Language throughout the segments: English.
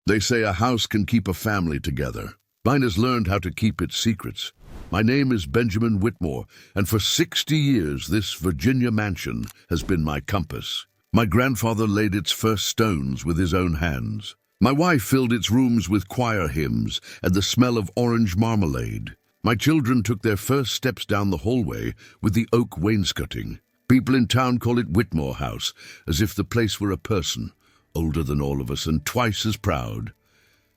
They say a house can keep a family together. Mine has learned how to keep its secrets. My name is Benjamin Whitmore, and for 60 years this Virginia mansion has been my compass. My grandfather laid its first stones with his own hands. My wife filled its rooms with choir hymns and the smell of orange marmalade. My children took their first steps down the hallway with the oak wainscoting. People in town call it Whitmore House, as if the place were a person, older than all of us and twice as proud.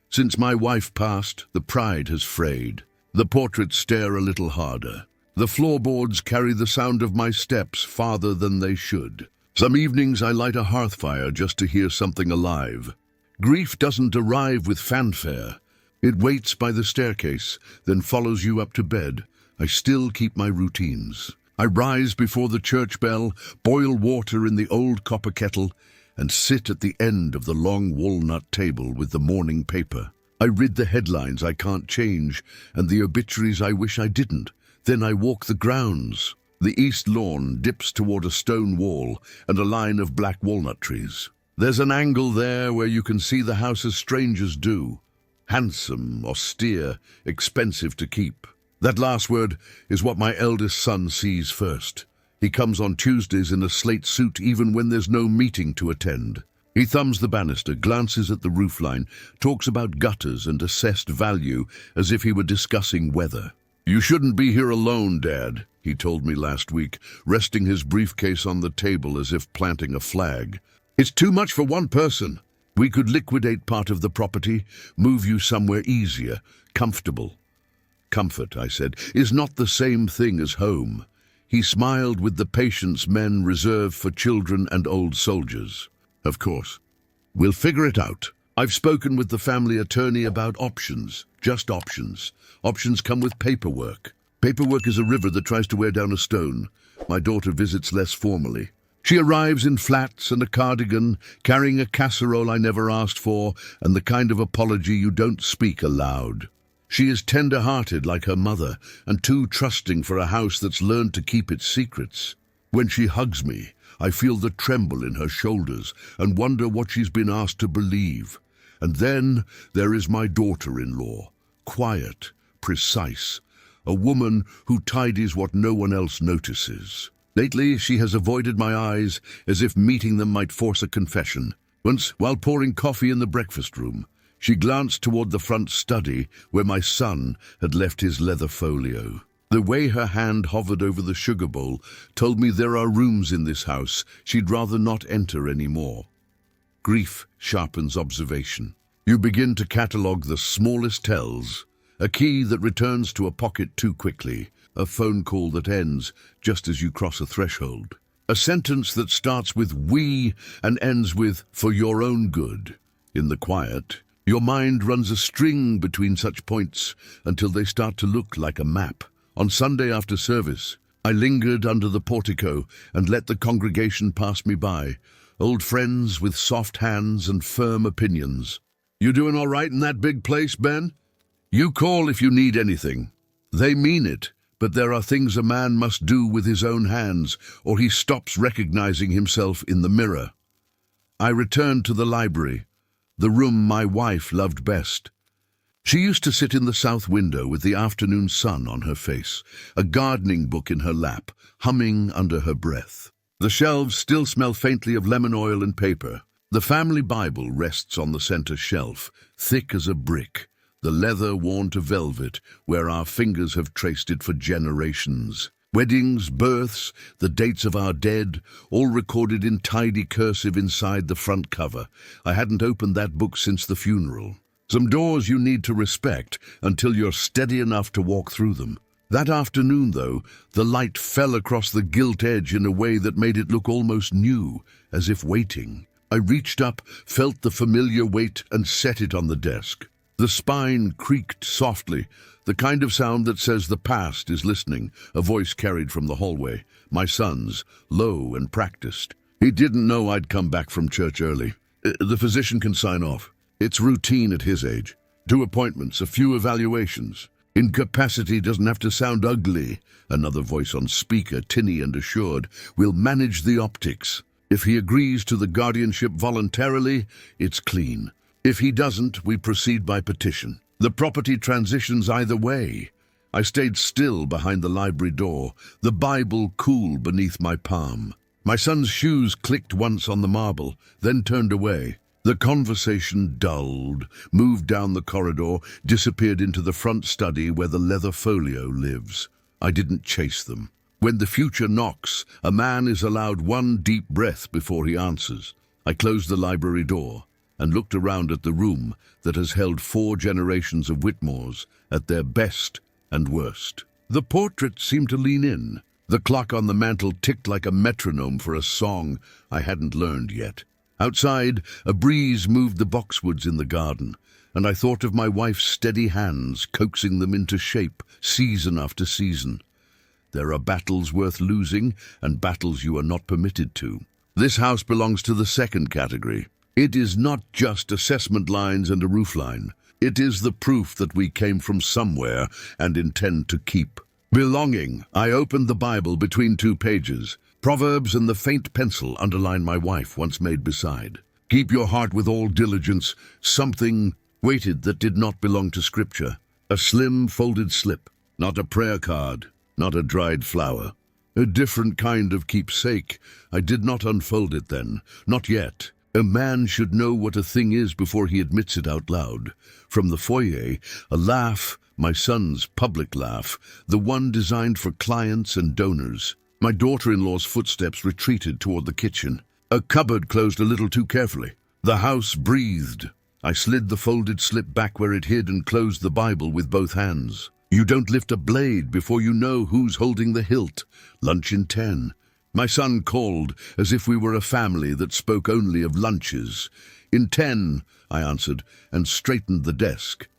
Since my wife passed, the pride has frayed. The portraits stare a little harder. The floorboards carry the sound of my steps farther than they should. Some evenings I light a hearth fire just to hear something alive. Grief doesn't arrive with fanfare. It waits by the staircase, then follows you up to bed. I still keep my routines. I rise before the church bell, boil water in the old copper kettle, and sit at the end of the long walnut table with the morning paper. I read the headlines I can't change and the obituaries I wish I didn't. Then I walk the grounds. The east lawn dips toward a stone wall and a line of black walnut trees. There's an angle there where you can see the house as strangers do. Handsome, austere, expensive to keep. That last word is what my eldest son sees first. He comes on Tuesdays in a slate suit even when there's no meeting to attend. He thumbs the banister, glances at the roofline, talks about gutters and assessed value as if he were discussing weather. "You shouldn't be here alone, Dad," he told me last week, resting his briefcase on the table as if planting a flag. "It's too much for one person. We could liquidate part of the property, move you somewhere easier, comfortable." "Comfort," I said, "is not the same thing as home." He smiled with the patience men reserve for children and old soldiers. "Of course. We'll figure it out. I've spoken with the family attorney about options, just options. Options come with paperwork. Paperwork is a river that tries to wear down a stone. My daughter visits less formally. She arrives in flats and a cardigan, carrying a casserole I never asked for, and the kind of apology you don't speak aloud. She is tender-hearted like her mother, and too trusting for a house that's learned to keep its secrets. When she hugs me, I feel the tremble in her shoulders and wonder what she's been asked to believe. And then there is my daughter-in-law, quiet, precise, a woman who tidies what no one else notices. Lately, she has avoided my eyes as if meeting them might force a confession. Once, while pouring coffee in the breakfast room, she glanced toward the front study where my son had left his leather folio. The way her hand hovered over the sugar bowl told me there are rooms in this house she'd rather not enter anymore. Grief sharpens observation. You begin to catalogue the smallest tells, a key that returns to a pocket too quickly, a phone call that ends just as you cross a threshold, a sentence that starts with "we" and ends with "for your own good." In the quiet, your mind runs a string between such points until they start to look like a map. On Sunday after service, I lingered under the portico and let the congregation pass me by, old friends with soft hands and firm opinions. "You doing all right in that big place, Ben? You call if you need anything." They mean it, but there are things a man must do with his own hands, or he stops recognizing himself in the mirror. I returned to the library, the room my wife loved best. She used to sit in the south window with the afternoon sun on her face, a gardening book in her lap, humming under her breath. The shelves still smell faintly of lemon oil and paper. The family Bible rests on the center shelf, thick as a brick, the leather worn to velvet where our fingers have traced it for generations. Weddings, births, the dates of our dead, all recorded in tidy cursive inside the front cover. I hadn't opened that book since the funeral. Some doors you need to respect until you're steady enough to walk through them. That afternoon, though, the light fell across the gilt edge in a way that made it look almost new, as if waiting. I reached up, felt the familiar weight, and set it on the desk. The spine creaked softly, the kind of sound that says the past is listening, a voice carried from the hallway, my son's, low and practiced. He didn't know I'd come back from church early. The physician can sign off. It's routine at his age. 2 appointments, a few evaluations. Incapacity doesn't have to sound ugly. Another voice on speaker, tinny and assured. We'll manage the optics. If he agrees to the guardianship voluntarily, it's clean. If he doesn't, we proceed by petition. The property transitions either way. I stayed still behind the library door, the Bible cool beneath my palm. My son's shoes clicked once on the marble, then turned away. The conversation dulled, moved down the corridor, disappeared into the front study where the leather folio lives. I didn't chase them. When the future knocks, a man is allowed one deep breath before he answers. I closed the library door and looked around at the room that has held 4 generations of Whitmores at their best and worst. The portrait seemed to lean in. The clock on the mantel ticked like a metronome for a song I hadn't learned yet. Outside, a breeze moved the boxwoods in the garden, and I thought of my wife's steady hands coaxing them into shape season after season. There are battles worth losing and battles you are not permitted to. This house belongs to the second category. It is not just assessment lines and a roofline. It is the proof that we came from somewhere and intend to keep. Belonging. I opened the Bible between 2 pages. Proverbs and the faint pencil underline my wife once made beside. Keep your heart with all diligence. Something waited that did not belong to Scripture. A slim folded slip. Not a prayer card. Not a dried flower. A different kind of keepsake. I did not unfold it then. Not yet. A man should know what a thing is before he admits it out loud. From the foyer, a laugh, my son's public laugh, the one designed for clients and donors. My daughter-in-law's footsteps retreated toward the kitchen. A cupboard closed a little too carefully. The house breathed. I slid the folded slip back where it hid and closed the Bible with both hands. You don't lift a blade before you know who's holding the hilt. Lunch in 10. My son called as if we were a family that spoke only of lunches. In 10, I answered, and straightened the desk.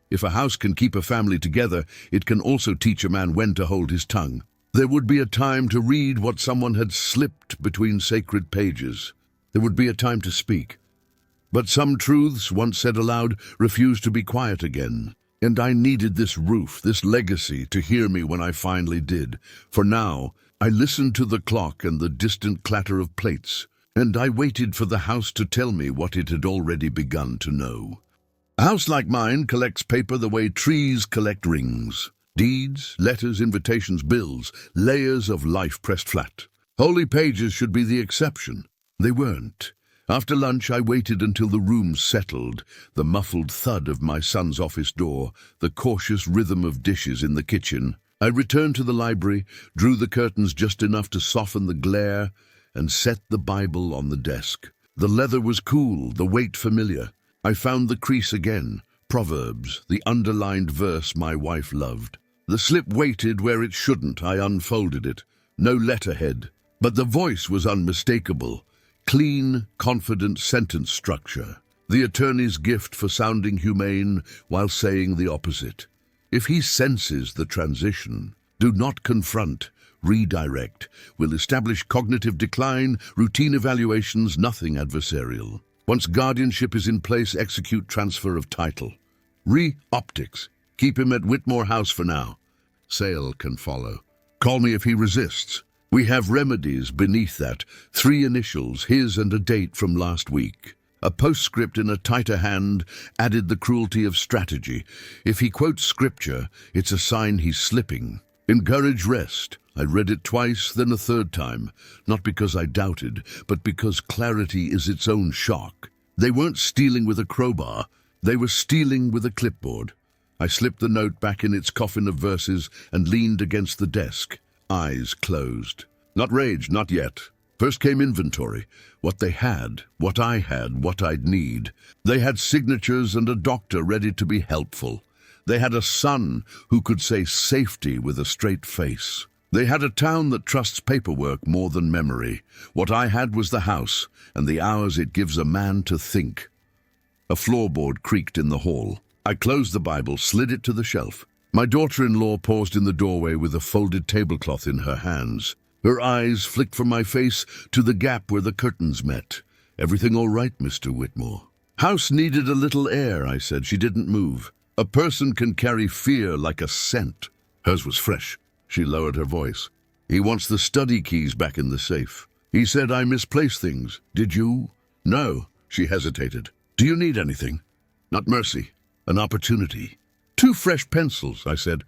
If a house can keep a family together, it can also teach a man when to hold his tongue. There would be a time to read what someone had slipped between sacred pages. There would be a time to speak. But some truths, once said aloud, refused to be quiet again. And I needed this roof, this legacy, to hear me when I finally did. For now, I listened to the clock and the distant clatter of plates, and I waited for the house to tell me what it had already begun to know. A house like mine collects paper the way trees collect rings. Deeds, letters, invitations, bills, layers of life pressed flat. Holy pages should be the exception. They weren't. After lunch, I waited until the room settled, the muffled thud of my son's office door, the cautious rhythm of dishes in the kitchen. I returned to the library, drew the curtains just enough to soften the glare, and set the Bible on the desk. The leather was cool, the weight familiar. I found the crease again, Proverbs, the underlined verse my wife loved. The slip waited where it shouldn't. I unfolded it. No letterhead. But the voice was unmistakable. Clean, confident sentence structure. The attorney's gift for sounding humane while saying the opposite. If he senses the transition, do not confront, redirect. Will establish cognitive decline, routine evaluations, nothing adversarial. Once guardianship is in place, execute transfer of title. Optics. Keep him at Whitmore House for now. Sale can follow. Call me if he resists. We have remedies beneath that. 3 initials, his and a date from last week. A postscript in a tighter hand added the cruelty of strategy. If he quotes Scripture, it's a sign he's slipping. Encourage rest. I read it twice, then a 3rd time. Not because I doubted, but because clarity is its own shock. They weren't stealing with a crowbar. They were stealing with a clipboard. I slipped the note back in its coffin of verses and leaned against the desk, eyes closed. Not rage, not yet. First came inventory. What they had, what I had, what I'd need. They had signatures and a doctor ready to be helpful. They had a son who could say safety with a straight face. They had a town that trusts paperwork more than memory. What I had was the house and the hours it gives a man to think. A floorboard creaked in the hall. I closed the Bible, slid it to the shelf. My daughter-in-law paused in the doorway with a folded tablecloth in her hands. Her eyes flicked from my face to the gap where the curtains met. Everything all right, Mr. Whitmore? House needed a little air, I said. She didn't move. A person can carry fear like a scent. Hers was fresh. She lowered her voice. He wants the study keys back in the safe. He said I misplaced things. Did you? No, she hesitated. Do you need anything? Not mercy, an opportunity. 2 fresh pencils, I said,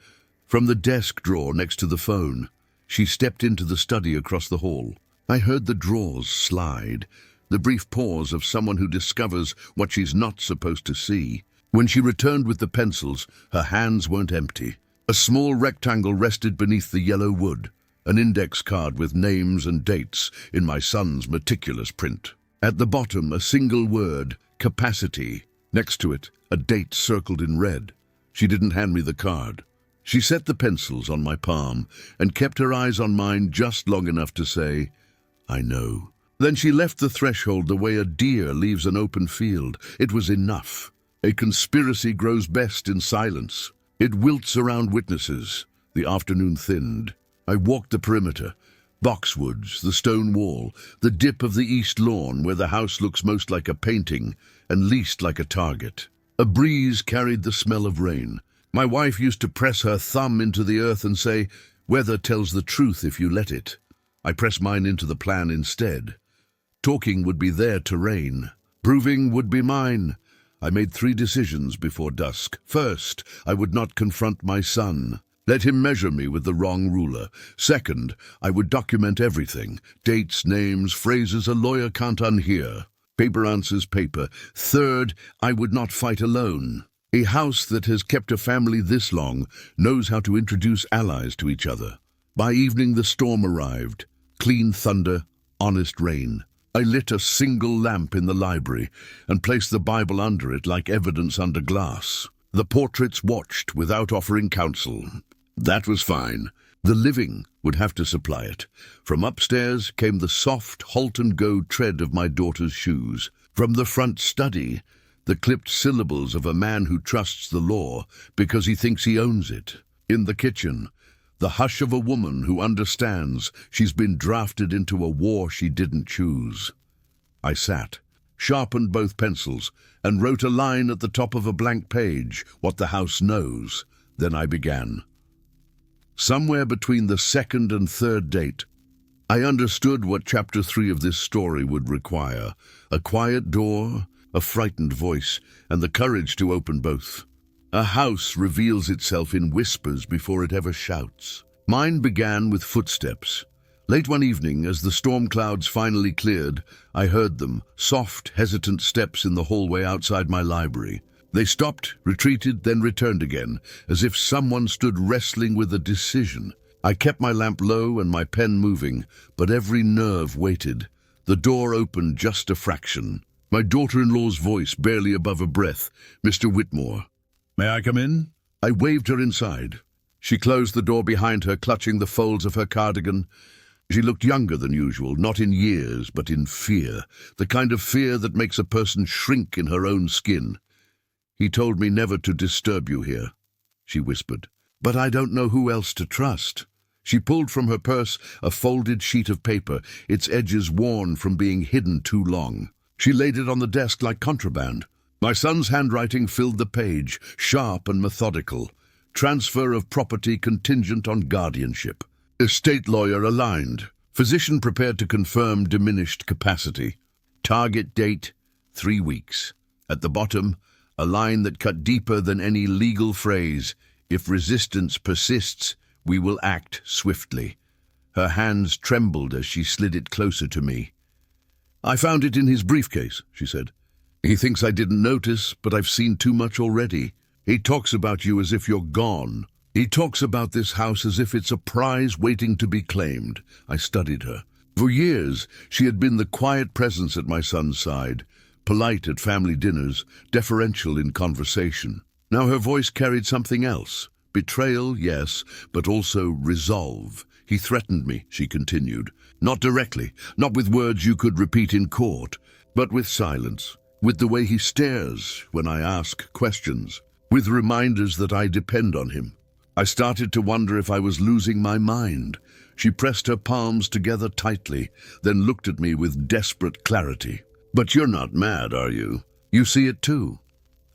from the desk drawer next to the phone. She stepped into the study across the hall. I heard the drawers slide, the brief pause of someone who discovers what she's not supposed to see. When she returned with the pencils, her hands weren't empty. A small rectangle rested beneath the yellow wood, an index card with names and dates in my son's meticulous print. At the bottom, a single word, capacity. Next to it, a date circled in red. She didn't hand me the card. She set the pencils on my palm and kept her eyes on mine just long enough to say, I know. Then she left the threshold the way a deer leaves an open field. It was enough. A conspiracy grows best in silence. It wilts around witnesses. The afternoon thinned. I walked the perimeter. Boxwoods, the stone wall, the dip of the east lawn where the house looks most like a painting and least like a target. A breeze carried the smell of rain. My wife used to press her thumb into the earth and say, weather tells the truth if you let it. I press mine into the plan instead. Talking would be their terrain. Proving would be mine. I made 3 decisions before dusk. First, I would not confront my son. Let him measure me with the wrong ruler. Second, I would document everything. Dates, names, phrases a lawyer can't unhear. Paper answers paper. Third, I would not fight alone. A house that has kept a family this long knows how to introduce allies to each other. By evening the storm arrived. Clean thunder, honest rain. I lit a single lamp in the library and placed the Bible under it like evidence under glass. The portraits watched without offering counsel. That was fine. The living would have to supply it. From upstairs came the soft, halt-and-go tread of my daughter's shoes. From the front study, the clipped syllables of a man who trusts the law because he thinks he owns it. In the kitchen, the hush of a woman who understands she's been drafted into a war she didn't choose. I sat, sharpened both pencils, and wrote a line at the top of a blank page, what the house knows. Then I began. Somewhere between the 2nd and 3rd date, I understood what chapter 3 of this story would require. A quiet door, a frightened voice, and the courage to open both. A house reveals itself in whispers before it ever shouts. Mine began with footsteps. Late one evening, as the storm clouds finally cleared, I heard them, soft, hesitant steps in the hallway outside my library. They stopped, retreated, then returned again, as if someone stood wrestling with a decision. I kept my lamp low and my pen moving, but every nerve waited. The door opened just a fraction. My daughter-in-law's voice barely above a breath. Mr. Whitmore. May I come in? I waved her inside. She closed the door behind her, clutching the folds of her cardigan. She looked younger than usual, not in years, but in fear, the kind of fear that makes a person shrink in her own skin. He told me never to disturb you here, she whispered. But I don't know who else to trust. She pulled from her purse a folded sheet of paper, its edges worn from being hidden too long. She laid it on the desk like contraband. My son's handwriting filled the page, sharp and methodical. Transfer of property contingent on guardianship. Estate lawyer aligned. Physician prepared to confirm diminished capacity. Target date, 3 weeks. At the bottom, a line that cut deeper than any legal phrase. If resistance persists, we will act swiftly. Her hands trembled as she slid it closer to me. I found it in his briefcase, she said. He thinks I didn't notice, but I've seen too much already. He talks about you as if you're gone. He talks about this house as if it's a prize waiting to be claimed. I studied her. For years, she had been the quiet presence at my son's side, polite at family dinners, deferential in conversation. Now her voice carried something else. Betrayal, yes, but also resolve. He threatened me, she continued. Not directly, not with words you could repeat in court, but with silence, with the way he stares when I ask questions, with reminders that I depend on him. I started to wonder if I was losing my mind. She pressed her palms together tightly, then looked at me with desperate clarity. But you're not mad, are you? You see it too.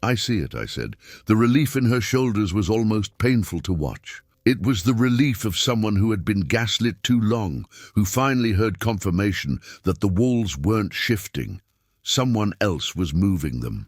I see it, I said. The relief in her shoulders was almost painful to watch. It was the relief of someone who had been gaslit too long, who finally heard confirmation that the walls weren't shifting. Someone else was moving them.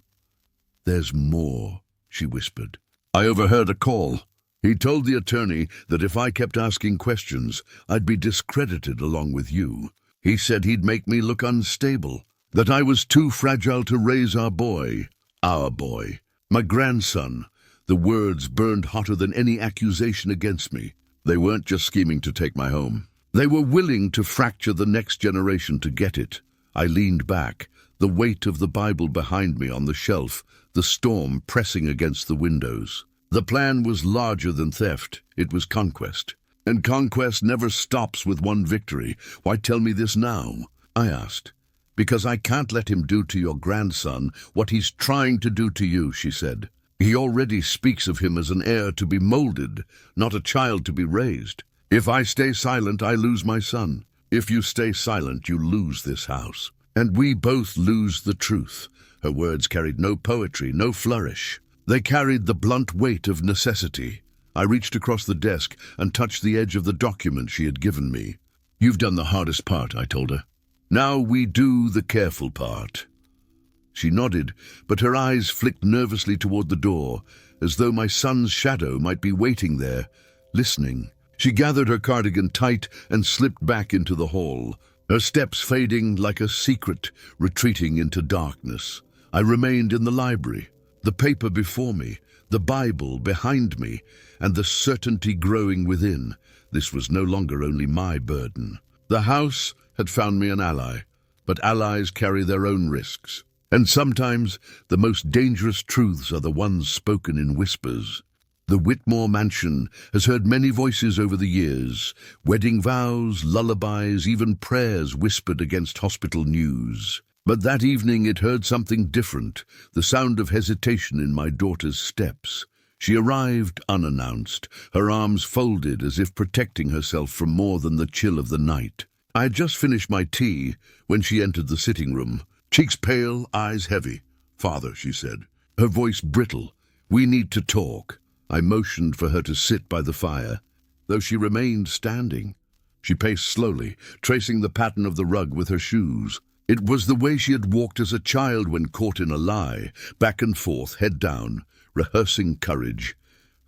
"There's more," she whispered. I overheard a call. He told the attorney that if I kept asking questions, I'd be discredited along with you. He said he'd make me look unstable, that I was too fragile to raise our boy, my grandson. The words burned hotter than any accusation against me. They weren't just scheming to take my home. They were willing to fracture the next generation to get it. I leaned back, the weight of the Bible behind me on the shelf, the storm pressing against the windows. The plan was larger than theft. It was conquest. And conquest never stops with one victory. Why tell me this now? I asked. Because I can't let him do to your grandson what he's trying to do to you, she said. He already speaks of him as an heir to be molded, not a child to be raised. If I stay silent, I lose my son. If you stay silent, you lose this house. And we both lose the truth. Her words carried no poetry, no flourish. They carried the blunt weight of necessity. I reached across the desk and touched the edge of the document she had given me. You've done the hardest part, I told her. Now we do the careful part. She nodded, but her eyes flicked nervously toward the door, as though my son's shadow might be waiting there, listening. She gathered her cardigan tight and slipped back into the hall, her steps fading like a secret, retreating into darkness. I remained in the library, the paper before me, the Bible behind me, and the certainty growing within. This was no longer only my burden. The house had found me an ally, but allies carry their own risks. And sometimes the most dangerous truths are the ones spoken in whispers. The Whitmore mansion has heard many voices over the years, wedding vows, lullabies, even prayers whispered against hospital news. But that evening it heard something different, the sound of hesitation in my daughter's steps. She arrived unannounced, her arms folded as if protecting herself from more than the chill of the night. I had just finished my tea when she entered the sitting room, cheeks pale, eyes heavy. "Father," she said, her voice brittle, "we need to talk." I motioned for her to sit by the fire, though she remained standing. She paced slowly, tracing the pattern of the rug with her shoes. It was the way she had walked as a child when caught in a lie, back and forth, head down, rehearsing courage.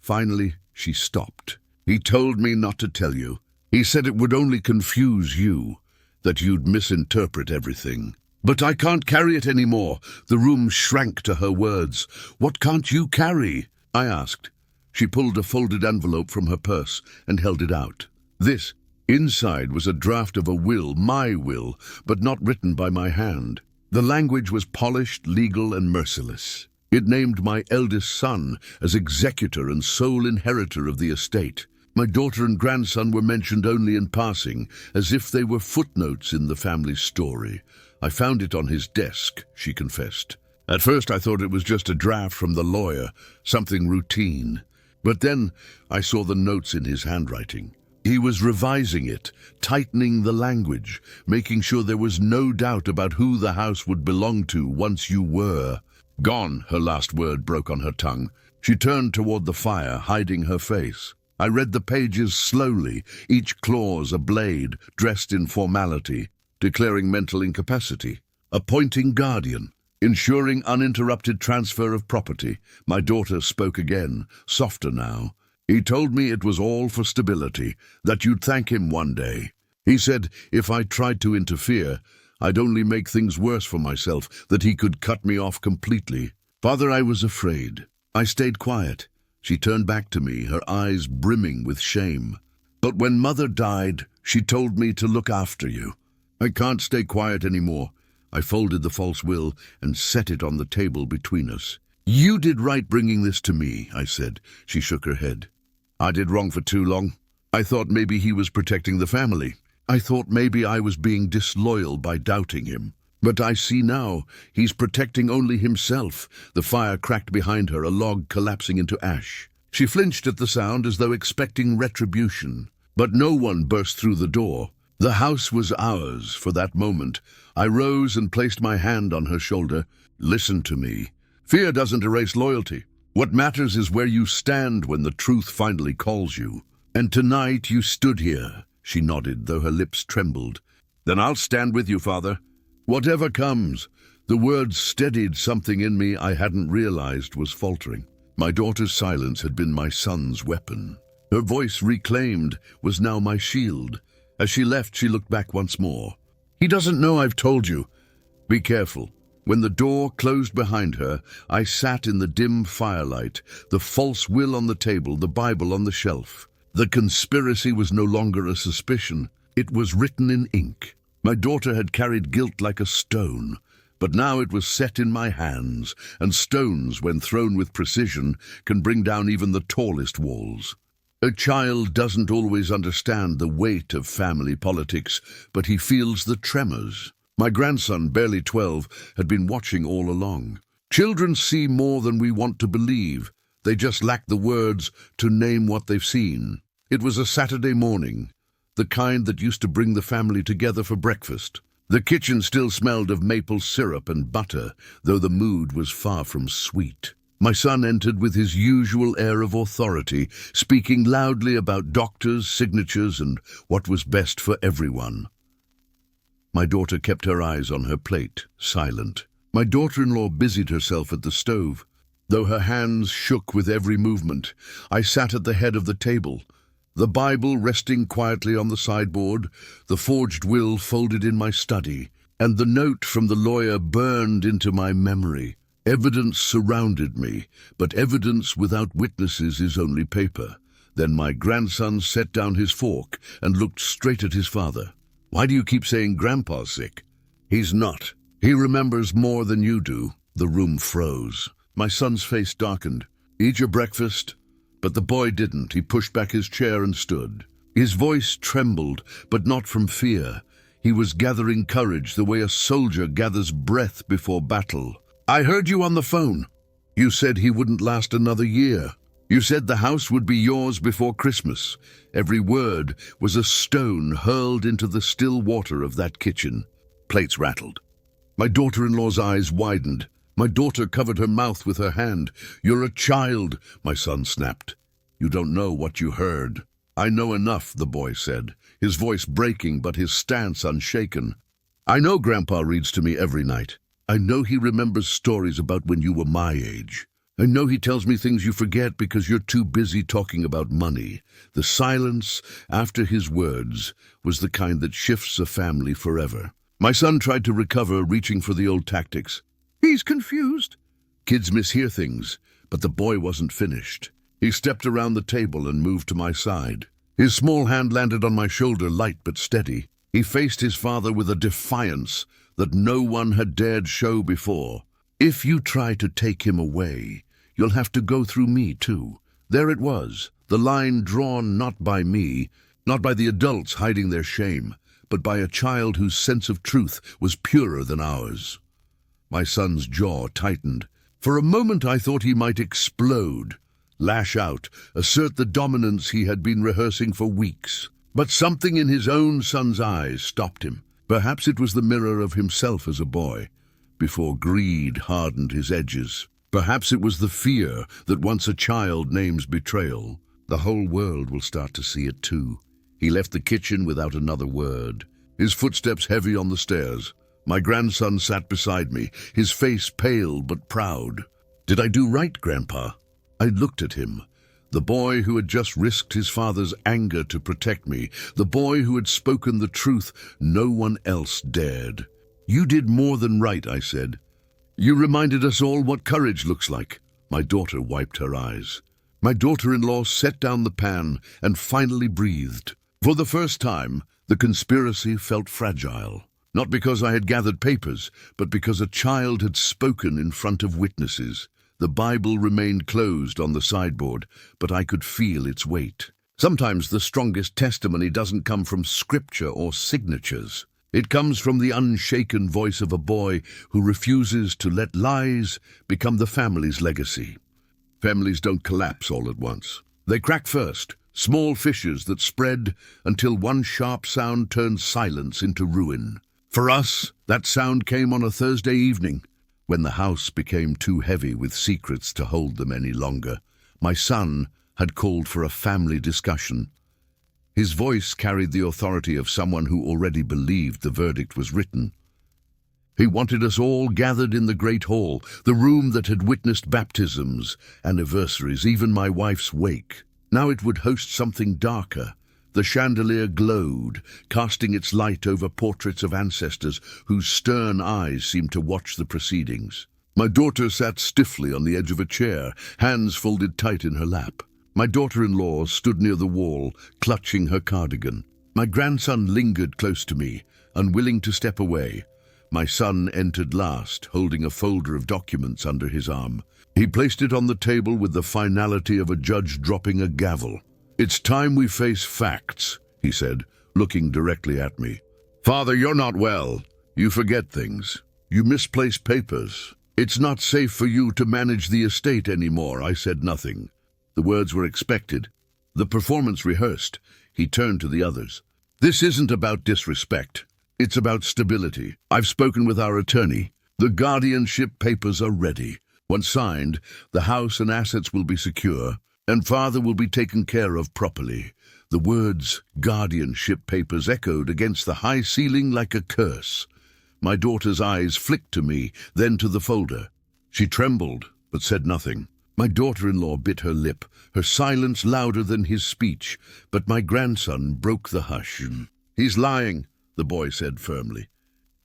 Finally, she stopped. "He told me not to tell you. He said it would only confuse you, that you'd misinterpret everything. But I can't carry it anymore." The room shrank to her words. "What can't you carry?" I asked. She pulled a folded envelope from her purse and held it out. This, inside, was a draft of a will, my will, but not written by my hand. The language was polished, legal, and merciless. It named my eldest son as executor and sole inheritor of the estate. My daughter and grandson were mentioned only in passing, as if they were footnotes in the family story. "I found it on his desk," she confessed. "At first I thought it was just a draft from the lawyer, something routine. But then I saw the notes in his handwriting. He was revising it, tightening the language, making sure there was no doubt about who the house would belong to once you were gone." Her last word broke on her tongue. She turned toward the fire, hiding her face. I read the pages slowly, each clause a blade, dressed in formality, declaring mental incapacity, appointing guardian, ensuring uninterrupted transfer of property. My daughter spoke again, softer now. "He told me it was all for stability, that you'd thank him one day. He said if I tried to interfere, I'd only make things worse for myself, that he could cut me off completely." "Father, I was afraid." I stayed quiet. She turned back to me, her eyes brimming with shame. "But when Mother died, she told me to look after you. I can't stay quiet anymore." I folded the false will and set it on the table between us. "You did right bringing this to me," I said. She shook her head. "I did wrong for too long. I thought maybe he was protecting the family. I thought maybe I was being disloyal by doubting him. But I see now, he's protecting only himself." The fire cracked behind her, a log collapsing into ash. She flinched at the sound as though expecting retribution. But no one burst through the door. The house was ours for that moment. I rose and placed my hand on her shoulder. "Listen to me. Fear doesn't erase loyalty. What matters is where you stand when the truth finally calls you. And tonight you stood here." She nodded, though her lips trembled. "Then I'll stand with you, Father. Whatever comes." The words steadied something in me I hadn't realized was faltering. My daughter's silence had been my son's weapon. Her voice reclaimed was now my shield. As she left, she looked back once more. "He doesn't know I've told you. Be careful." When the door closed behind her, I sat in the dim firelight, the false will on the table, the Bible on the shelf. The conspiracy was no longer a suspicion. It was written in ink. My daughter had carried guilt like a stone, but now it was set in my hands, and stones, when thrown with precision, can bring down even the tallest walls. A child doesn't always understand the weight of family politics, but he feels the tremors. My grandson, barely 12, had been watching all along. Children see more than we want to believe. They just lack the words to name what they've seen. It was a Saturday morning, the kind that used to bring the family together for breakfast. The kitchen still smelled of maple syrup and butter, though the mood was far from sweet. My son entered with his usual air of authority, speaking loudly about doctors, signatures, and what was best for everyone. My daughter kept her eyes on her plate, silent. My daughter-in-law busied herself at the stove. Though her hands shook with every movement, I sat at the head of the table, the Bible resting quietly on the sideboard, the forged will folded in my study, and the note from the lawyer burned into my memory. Evidence surrounded me, but evidence without witnesses is only paper. Then my grandson set down his fork and looked straight at his father. "Why do you keep saying Grandpa's sick?" "He's not. He remembers more than you do." The room froze. My son's face darkened. "Eat your breakfast?" But the boy didn't. He pushed back his chair and stood. His voice trembled, but not from fear. He was gathering courage the way a soldier gathers breath before battle. "I heard you on the phone. You said he wouldn't last another year. You said the house would be yours before Christmas." Every word was a stone hurled into the still water of that kitchen. Plates rattled. My daughter-in-law's eyes widened. My daughter covered her mouth with her hand. "You're a child," my son snapped. "You don't know what you heard." "I know enough," the boy said, his voice breaking but his stance unshaken. "I know Grandpa reads to me every night. I know he remembers stories about when you were my age. I know he tells me things you forget because you're too busy talking about money." The silence after his words was the kind that shifts a family forever. My son tried to recover, reaching for the old tactics. "He's confused." Kids mishear things, but the boy wasn't finished. He stepped around the table and moved to my side. His small hand landed on my shoulder, light but steady. He faced his father with a defiance that no one had dared show before. "If you try to take him away, you'll have to go through me too." There it was, the line drawn not by me, not by the adults hiding their shame, but by a child whose sense of truth was purer than ours. My son's jaw tightened. For a moment I thought he might explode, lash out, assert the dominance he had been rehearsing for weeks. But something in his own son's eyes stopped him. Perhaps it was the mirror of himself as a boy, before greed hardened his edges. Perhaps it was the fear that once a child names betrayal, the whole world will start to see it too. He left the kitchen without another word, his footsteps heavy on the stairs. My grandson sat beside me, his face pale but proud. "Did I do right, Grandpa?" I looked at him. The boy who had just risked his father's anger to protect me, the boy who had spoken the truth no one else dared. "You did more than right," I said. "You reminded us all what courage looks like." My daughter wiped her eyes. My daughter-in-law set down the pan and finally breathed. For the first time, the conspiracy felt fragile. Not because I had gathered papers, but because a child had spoken in front of witnesses. The Bible remained closed on the sideboard, but I could feel its weight. Sometimes the strongest testimony doesn't come from scripture or signatures. It comes from the unshaken voice of a boy who refuses to let lies become the family's legacy. Families don't collapse all at once. They crack first, small fissures that spread until one sharp sound turns silence into ruin. For us, that sound came on a Thursday evening, when the house became too heavy with secrets to hold them any longer. My son had called for a family discussion. His voice carried the authority of someone who already believed the verdict was written. He wanted us all gathered in the great hall, the room that had witnessed baptisms, anniversaries, even my wife's wake. Now it would host something darker. The chandelier glowed, casting its light over portraits of ancestors whose stern eyes seemed to watch the proceedings. My daughter sat stiffly on the edge of a chair, hands folded tight in her lap. My daughter-in-law stood near the wall, clutching her cardigan. My grandson lingered close to me, unwilling to step away. My son entered last, holding a folder of documents under his arm. He placed it on the table with the finality of a judge dropping a gavel. "It's time we face facts," he said, looking directly at me. "Father, you're not well. You forget things. You misplace papers. It's not safe for you to manage the estate anymore." I said nothing. The words were expected. The performance rehearsed. He turned to the others. "This isn't about disrespect. It's about stability. I've spoken with our attorney. The guardianship papers are ready. Once signed, the house and assets will be secure, and Father will be taken care of properly." The words guardianship papers echoed against the high ceiling like a curse. My daughter's eyes flicked to me, then to the folder. She trembled, but said nothing. My daughter-in-law bit her lip, her silence louder than his speech, but my grandson broke the hush. "He's lying," the boy said firmly.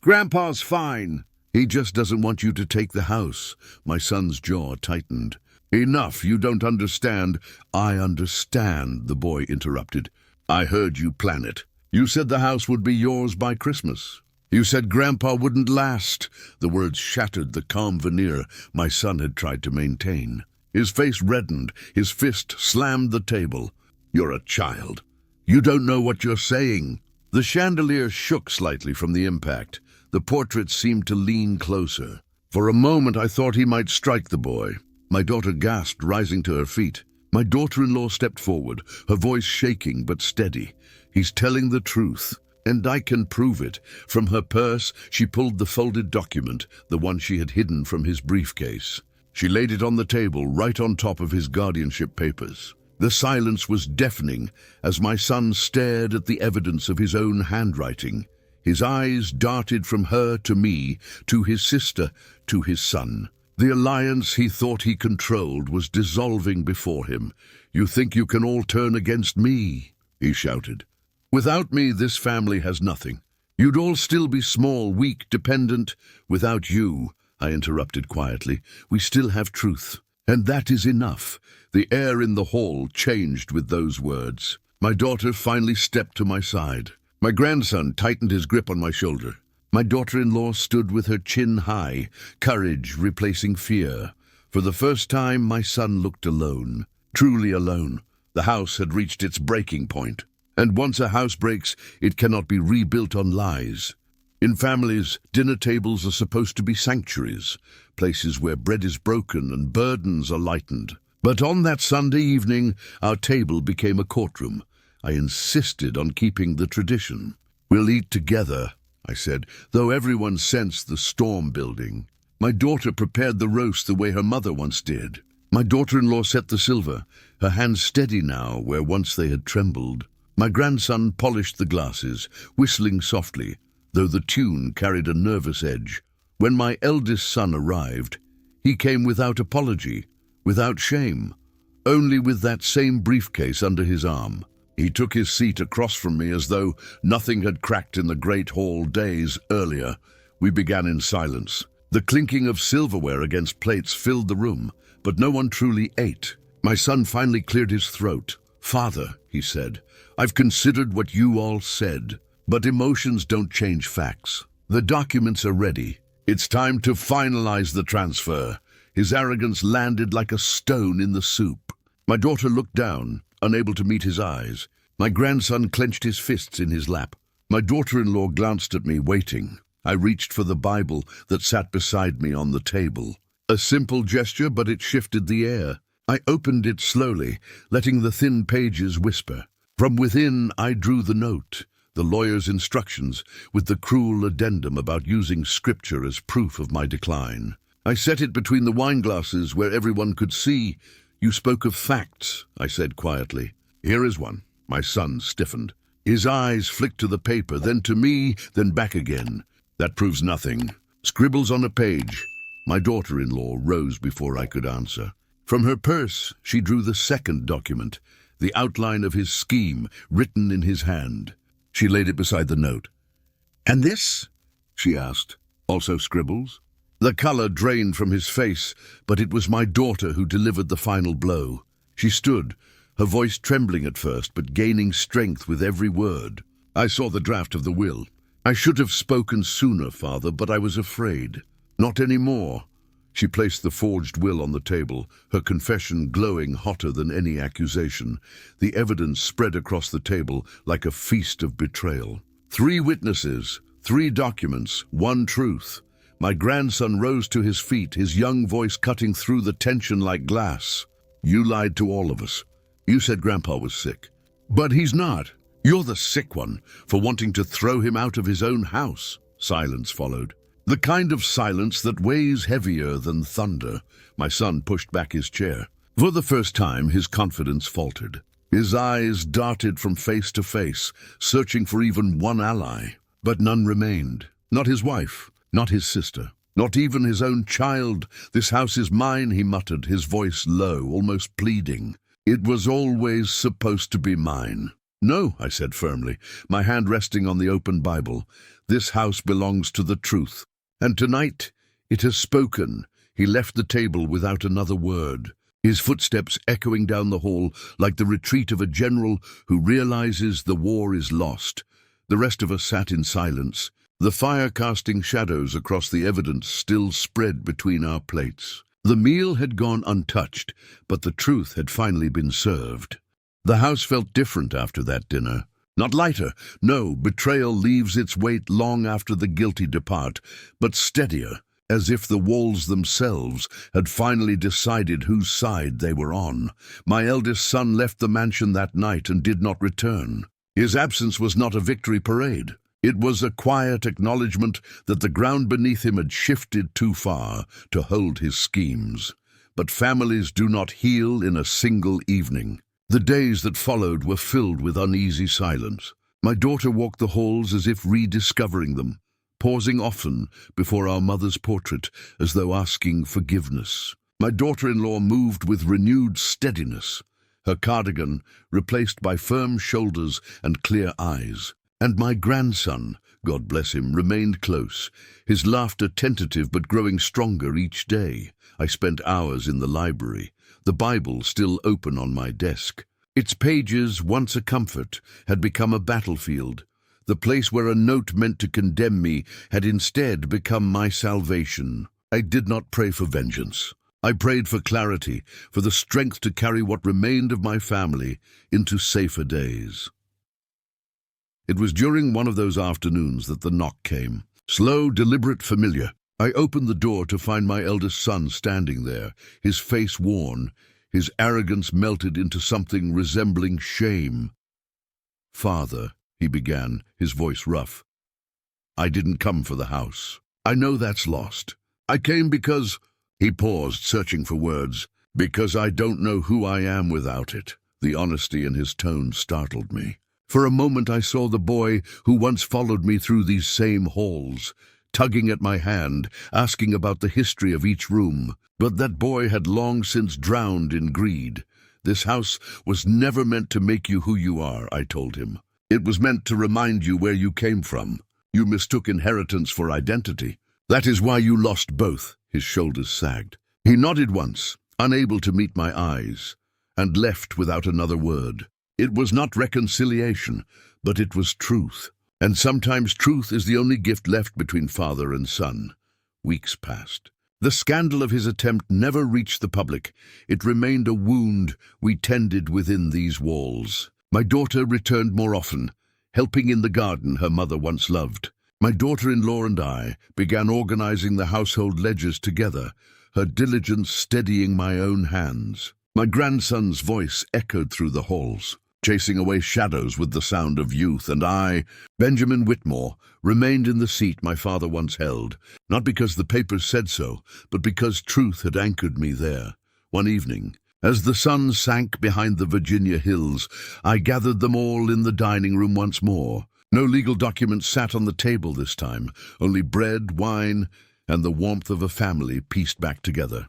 "Grandpa's fine. He just doesn't want you to take the house." My son's jaw tightened. "Enough, you don't understand." "I understand," the boy interrupted. "I heard you plan it. You said the house would be yours by Christmas. You said Grandpa wouldn't last." The words shattered the calm veneer my son had tried to maintain. His face reddened, his fist slammed the table. "You're a child. You don't know what you're saying." The chandelier shook slightly from the impact. The portrait seemed to lean closer. For a moment I thought he might strike the boy. My daughter gasped, rising to her feet. My daughter-in-law stepped forward, her voice shaking but steady. "He's telling the truth, and I can prove it." From her purse, she pulled the folded document, the one she had hidden from his briefcase. She laid it on the table, right on top of his guardianship papers. The silence was deafening as my son stared at the evidence of his own handwriting. His eyes darted from her to me, to his sister, to his son. The alliance he thought he controlled was dissolving before him. "You think you can all turn against me?" he shouted. "Without me, this family has nothing. You'd all still be small, weak, dependent. Without you," I interrupted quietly, "we still have truth. And that is enough." The air in the hall changed with those words. My daughter finally stepped to my side. My grandson tightened his grip on my shoulder. My daughter-in-law stood with her chin high, courage replacing fear. For the first time, my son looked alone, truly alone. The house had reached its breaking point. And once a house breaks, it cannot be rebuilt on lies. In families, dinner tables are supposed to be sanctuaries, places where bread is broken and burdens are lightened. But on that Sunday evening, our table became a courtroom. I insisted on keeping the tradition. "We'll eat together," I said, though everyone sensed the storm building. My daughter prepared the roast the way her mother once did. My daughter-in-law set the silver, her hands steady now where once they had trembled. My grandson polished the glasses, whistling softly, though the tune carried a nervous edge. When my eldest son arrived, he came without apology, without shame, only with that same briefcase under his arm. He took his seat across from me as though nothing had cracked in the great hall days earlier. We began in silence. The clinking of silverware against plates filled the room, but no one truly ate. My son finally cleared his throat. "Father," he said, "I've considered what you all said, but emotions don't change facts. The documents are ready. It's time to finalize the transfer." His arrogance landed like a stone in the soup. My daughter looked down, unable to meet his eyes. My grandson clenched his fists in his lap. My daughter-in-law glanced at me, waiting. I reached for the Bible that sat beside me on the table. A simple gesture, but it shifted the air. I opened it slowly, letting the thin pages whisper. From within, I drew the note, the lawyer's instructions, with the cruel addendum about using scripture as proof of my decline. I set it between the wine glasses where everyone could see. "You spoke of facts," I said quietly. "Here is one." My son stiffened. His eyes flicked to the paper, then to me, then back again. "That proves nothing. Scribbles on a page. My daughter-in-law rose before I could answer. From her purse, she drew the second document, the outline of his scheme written in his hand. She laid it beside the note. "And this?" she asked. "Also scribbles?" The color drained from his face, but it was my daughter who delivered the final blow. She stood, her voice trembling at first, but gaining strength with every word. "I saw the draft of the will. I should have spoken sooner, Father, but I was afraid." "Not anymore." She placed the forged will on the table, her confession glowing hotter than any accusation. The evidence spread across the table like a feast of betrayal. 3 witnesses, 3 documents, 1 truth. My grandson rose to his feet, his young voice cutting through the tension like glass. "You lied to all of us. You said Grandpa was sick. But he's not. You're the sick one for wanting to throw him out of his own house." Silence followed. The kind of silence that weighs heavier than thunder. My son pushed back his chair. For the first time, his confidence faltered. His eyes darted from face to face, searching for even one ally. But none remained. Not his wife, not his sister, not even his own child. "This house is mine," he muttered, his voice low, almost pleading. "It was always supposed to be mine." "No," I said firmly, my hand resting on the open Bible. "This house belongs to the truth. And tonight it has spoken." He left the table without another word, his footsteps echoing down the hall like the retreat of a general who realizes the war is lost. The rest of us sat in silence, the fire casting shadows across the evidence still spread between our plates. The meal had gone untouched, but the truth had finally been served. The house felt different after that dinner. Not lighter, no, betrayal leaves its weight long after the guilty depart, but steadier, as if the walls themselves had finally decided whose side they were on. My eldest son left the mansion that night and did not return. His absence was not a victory parade. It was a quiet acknowledgement that the ground beneath him had shifted too far to hold his schemes. But families do not heal in a single evening. The days that followed were filled with uneasy silence. My daughter walked the halls as if rediscovering them, pausing often before our mother's portrait as though asking forgiveness. My daughter-in-law moved with renewed steadiness, her cardigan replaced by firm shoulders and clear eyes. And my grandson, God bless him, remained close, his laughter tentative but growing stronger each day. I spent hours in the library, the Bible still open on my desk. Its pages, once a comfort, had become a battlefield. The place where a note meant to condemn me had instead become my salvation. I did not pray for vengeance. I prayed for clarity, for the strength to carry what remained of my family into safer days. It was during one of those afternoons that the knock came. Slow, deliberate, familiar. I opened the door to find my eldest son standing there, his face worn, his arrogance melted into something resembling shame. "Father," he began, his voice rough, "I didn't come for the house. I know that's lost. I came because—" He paused, searching for words. "Because I don't know who I am without it." The honesty in his tone startled me. For a moment I saw the boy who once followed me through these same halls, tugging at my hand, asking about the history of each room. But that boy had long since drowned in greed. "This house was never meant to make you who you are," I told him. "It was meant to remind you where you came from. You mistook inheritance for identity. That is why you lost both." His shoulders sagged. He nodded once, unable to meet my eyes, and left without another word. It was not reconciliation, but it was truth. And sometimes truth is the only gift left between father and son. Weeks passed. The scandal of his attempt never reached the public. It remained a wound we tended within these walls. My daughter returned more often, helping in the garden her mother once loved. My daughter-in-law and I began organizing the household ledgers together, her diligence steadying my own hands. My grandson's voice echoed through the halls, chasing away shadows with the sound of youth, and I, Benjamin Whitmore, remained in the seat my father once held, not because the papers said so, but because truth had anchored me there. One evening, as the sun sank behind the Virginia hills, I gathered them all in the dining room once more. No legal documents sat on the table this time, only bread, wine, and the warmth of a family pieced back together.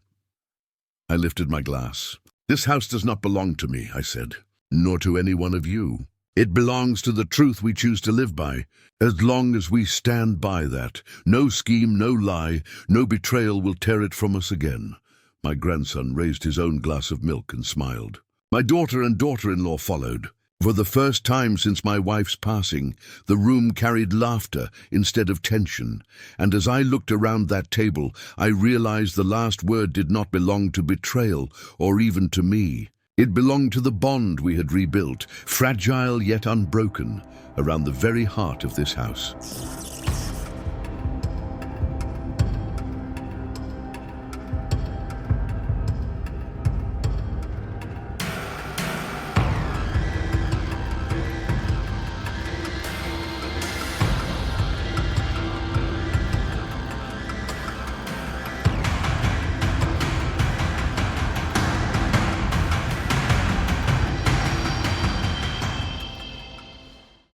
I lifted my glass. "This house does not belong to me," I said, "nor to any one of you. It belongs to the truth we choose to live by. As long as we stand by that, no scheme, no lie, no betrayal will tear it from us again." My grandson raised his own glass of milk and smiled. My daughter and daughter-in-law followed. For the first time since my wife's passing, the room carried laughter instead of tension, and as I looked around that table, I realized the last word did not belong to betrayal or even to me. It belonged to the bond we had rebuilt, fragile yet unbroken, around the very heart of this house.